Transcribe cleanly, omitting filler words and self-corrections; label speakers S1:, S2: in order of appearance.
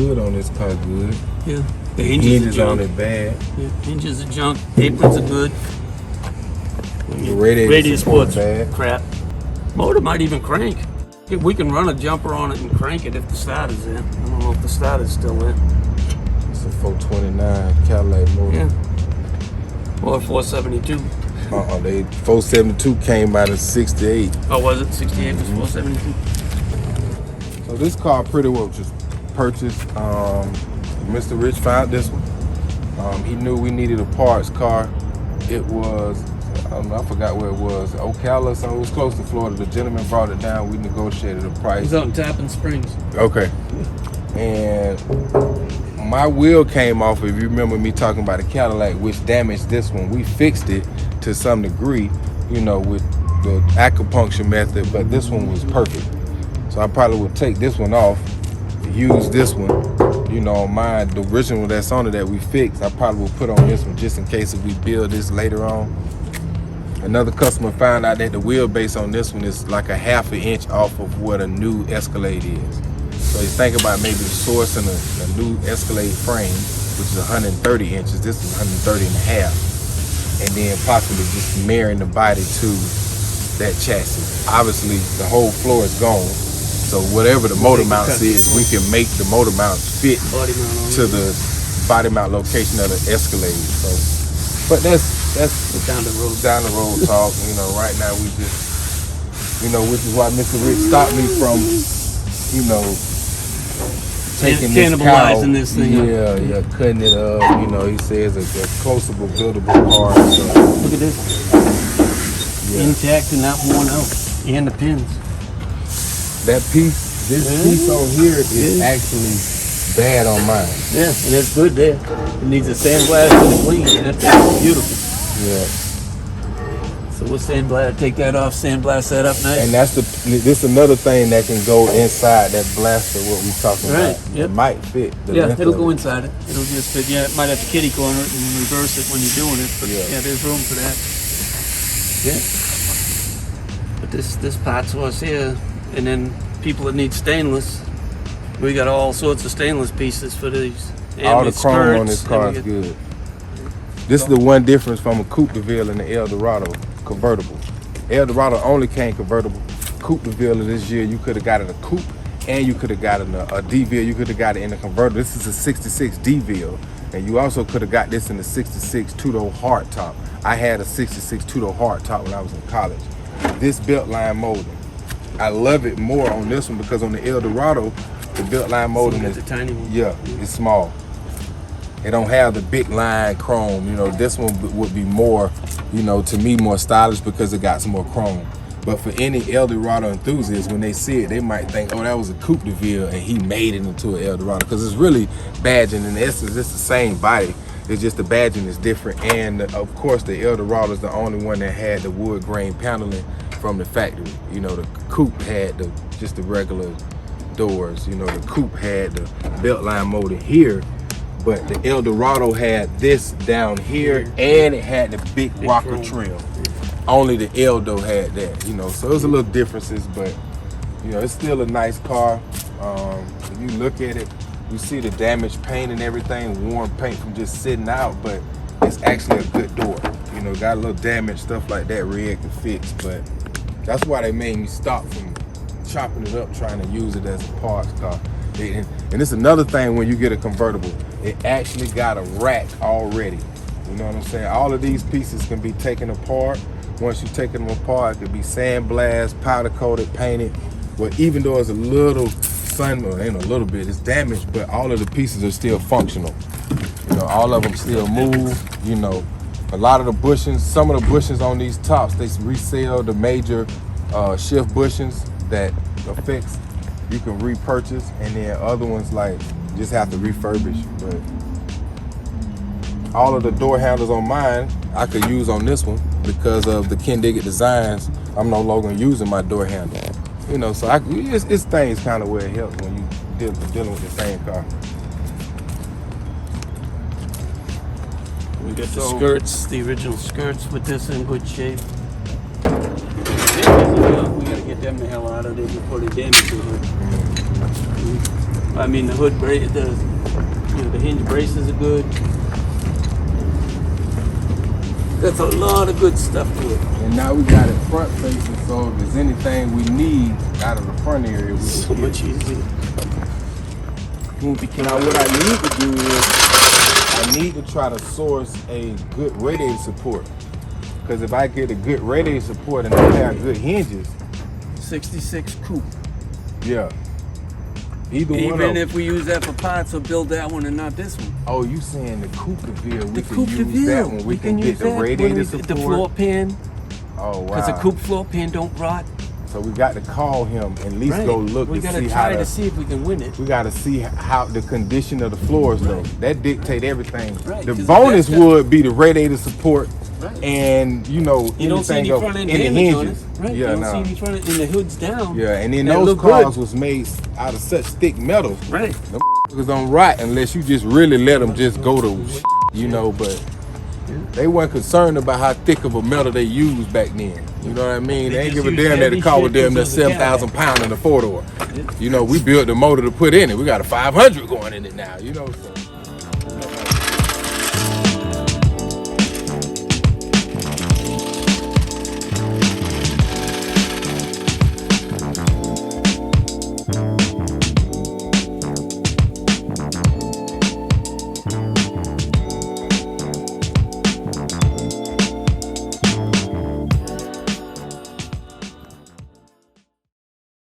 S1: hood on this car good.
S2: Yeah.
S1: The hinges on it bad.
S2: Yeah. Hinges are junk. Aprons are good.
S1: The radiator support's bad.
S2: Crap. Motor might even crank. We can run a jumper on it and crank it if the starter's in. I don't know if the starter's still in.
S1: It's a 429 Cadillac motor.
S2: Yeah. Or 472.
S1: They 472 came out of 68.
S2: Oh, was it? 68 was 472.
S1: So this car pretty well just purchased. Mr. Rich found this one. He knew we needed a parts car. It was, I don't know, I forgot where it was. Ocala, so it was close to Florida. The gentleman brought it down. We negotiated a price.
S2: It was out in Tappan Springs.
S1: Okay. And my wheel came off, if you remember me talking about a Cadillac, which damaged this one. We fixed it to some degree, you know, with the acupuncture method, but this one was perfect. So I probably would take this one off, use this one, you know, on mine, the original that's on it that we fixed, I probably will put on this one just in case if we build this later on. Another customer found out that the wheelbase on this one is like a ½ an inch off of what a new Escalade is. So he's thinking about maybe sourcing a new Escalade frame, which is 130 inches. This is 130 and a half. And then possibly just marrying the body to that chassis. Obviously, the whole floor is gone. So whatever the motor mounts is, we can make the motor mounts fit to the body mount location of the Escalade. So, but that's
S2: down the road
S1: talk. You know, right now we just, you know, which is why Mr. Rich stopped me from, you know, taking this cow,
S2: this thing.
S1: Yeah, cutting it up. You know, he says a closable, buildable car. So.
S2: Look at this, intact and not worn out, and the pins.
S1: That piece, this piece on here is actually bad on mine.
S2: Yeah, and it's good there. It needs a sandblast and a clean. That's beautiful.
S1: Yeah.
S2: So we'll take that off, sandblast that up nice.
S1: And that's this another thing that can go inside that blaster. What we talking about?
S2: Yep.
S1: It might fit.
S2: It'll go inside it. It'll just fit. Yeah, it might have to kitty corner it and reverse it when you're doing it. But yeah, there's room for that. Yeah. But this part source here, and then people that need stainless, we got all sorts of stainless pieces for these.
S1: All the chrome on this car is good. This is the one difference from a Coupe DeVille and the Eldorado convertible. Eldorado only came convertible. Coupe DeVille of this year, you could have got it a coupe and you could have got it a DeVille. You could have got it in a convertible. This is a 66 DeVille. And you also could have got this in the 66 two-door hardtop. I had a 66 two-door hardtop when I was in college. This belt line molding, I love it more on this one because on the Eldorado, the belt line molding is,
S2: a tiny one.
S1: Yeah, it's small. It don't have the big line chrome. You know, this one would be more, you know, to me more stylish because it got some more chrome. But for any Eldorado enthusiast, when they see it, they might think, oh, that was a Coupe DeVille and he made it into an Eldorado, because it's really badging. In essence, it's the same body. It's just the badging is different. And of course, the Eldorado is the only one that had the wood grain paneling from the factory. You know, the Coupe had just the regular doors. You know, the Coupe had the belt line molded here, but the Eldorado had this down here and it had the big rocker trail. Only the Eldo had that, you know, so there's a little differences, but you know, it's still a nice car. If you look at it, you see the damaged paint and everything, worn paint from just sitting out, but it's actually a good door. You know, got a little damage, stuff like that, red can fix, but that's why they made me stop from chopping it up, trying to use it as a parts car. And it's another thing when you get a convertible, it actually got a rack already. You know what I'm saying? All of these pieces can be taken apart. Once you take them apart, it could be sandblasted, powder coated, painted. Well, even though it's a little well, ain't a little bit, it's damaged, but all of the pieces are still functional. You know, all of them still move. You know, a lot of the bushings, some of the bushings on these tops, they resell the major shift bushings that affects, you can repurchase, and then other ones like just have to refurbish. But all of the door handles on mine I could use on this one because of the Ken Diggett designs. I'm no longer using my door handle. You know, so it's things kind of where it helps when you dealing with the same car.
S2: We got the skirts, the original skirts with this in good shape. We gotta get them the hell out of there before they damage it. I mean, the hood brace, the hinge braces are good. That's a lot of good stuff to it.
S1: And now we got it front facing, so if there's anything we need out of the front area, we
S2: So much easier.
S1: Now what I need to do is I need to try to source a good radiator support. Because if I get a good radiator support and I have good hinges,
S2: 66 coupe.
S1: yeah. Either one of
S2: Even
S1: them.
S2: if we use that for parts, we'll build that one and not this one.
S1: Oh, you saying the Coupe DeVille? We
S2: The
S1: can
S2: Coupe
S1: use
S2: DeVille.
S1: that one. We can get
S2: use
S1: the
S2: that when
S1: radiator
S2: we-
S1: support.
S2: the floor pan.
S1: Oh wow.
S2: Because a coupe floor pan don't rot.
S1: So we got to call him and at least go look
S2: We
S1: to
S2: gotta
S1: see
S2: try
S1: how
S2: to see if we can win it.
S1: we got to see how the condition of the floors though. That dictate everything.
S2: Right,
S1: The
S2: 'cause
S1: bonus
S2: that's-
S1: would be the radiator support
S2: Right.
S1: and
S2: You don't see
S1: anything
S2: any
S1: else
S2: front end
S1: in the
S2: damage on it.
S1: hinges.
S2: Right.
S1: Yeah,
S2: You don't
S1: no.
S2: see any front end, and the hood's down.
S1: Yeah, and then
S2: That
S1: those
S2: look
S1: cars
S2: good.
S1: was made out of such thick metal.
S2: Right.
S1: Them motherfuckers don't rot unless you just really let them just go to, but they weren't concerned about how thick of a metal they used back then. You know what I mean? They ain't
S2: just
S1: give a
S2: used
S1: damn that the
S2: heavy
S1: car was
S2: shit
S1: damn near
S2: because it was a
S1: 7,000
S2: Cadillac.
S1: pounds in the four-door.
S2: Yeah.
S1: You know, we built the motor to put in it. We got a 500 going in it now, so.